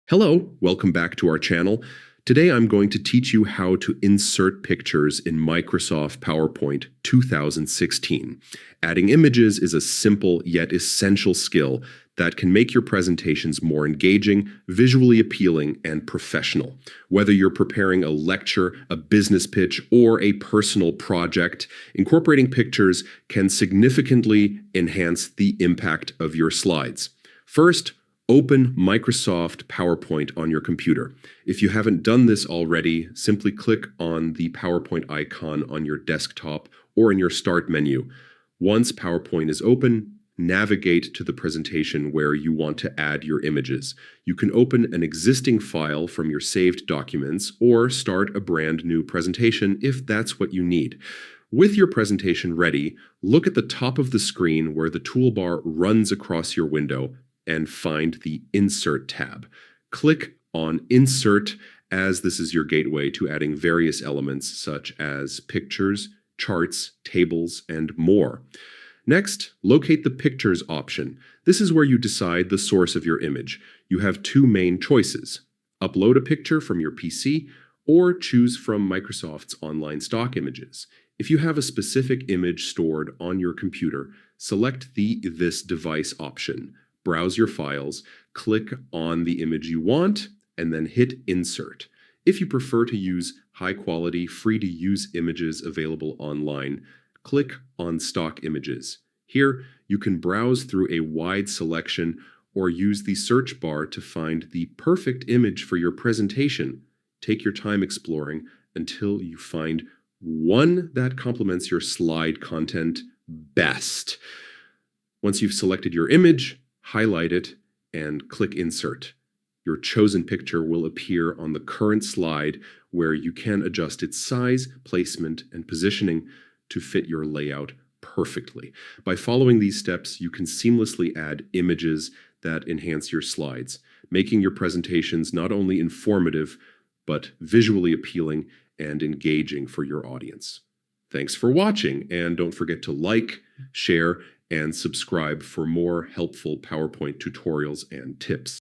Hello, welcome back to our channel. Today I'm going to teach you how to insert pictures in Microsoft PowerPoint 2016. Adding images is a simple yet essential skill that can make your presentations more engaging, visually appealing, and professional. Whether you're preparing a lecture, a business pitch, or a personal project, incorporating pictures can significantly enhance the impact of your slides. First, open Microsoft PowerPoint on your computer. If you haven't done this already, simply click on the PowerPoint icon on your desktop or in your Start menu. Once PowerPoint is open, navigate to the presentation where you want to add your images. You can open an existing file from your saved documents or start a brand new presentation if that's what you need. With your presentation ready, look at the top of the screen where the toolbar runs across your window and find the Insert tab. Click on Insert, as this is your gateway to adding various elements such as pictures, charts, tables, and more. Next, locate the Pictures option. This is where you decide the source of your image. You have two main choices: upload a picture from your PC or choose from Microsoft's online stock images. If you have a specific image stored on your computer, select the This Device option. Browse your files, click on the image you want, and then hit Insert. If you prefer to use high-quality, free-to-use images available online, click on Stock Images. Here, you can browse through a wide selection or use the search bar to find the perfect image for your presentation. Take your time exploring until you find one that complements your slide content best. Once you've selected your image, highlight it, and click Insert. Your chosen picture will appear on the current slide where you can adjust its size, placement, and positioning to fit your layout perfectly. By following these steps, you can seamlessly add images that enhance your slides, making your presentations not only informative, but visually appealing and engaging for your audience. Thanks for watching, and don't forget to like, share, and subscribe for more helpful PowerPoint tutorials and tips.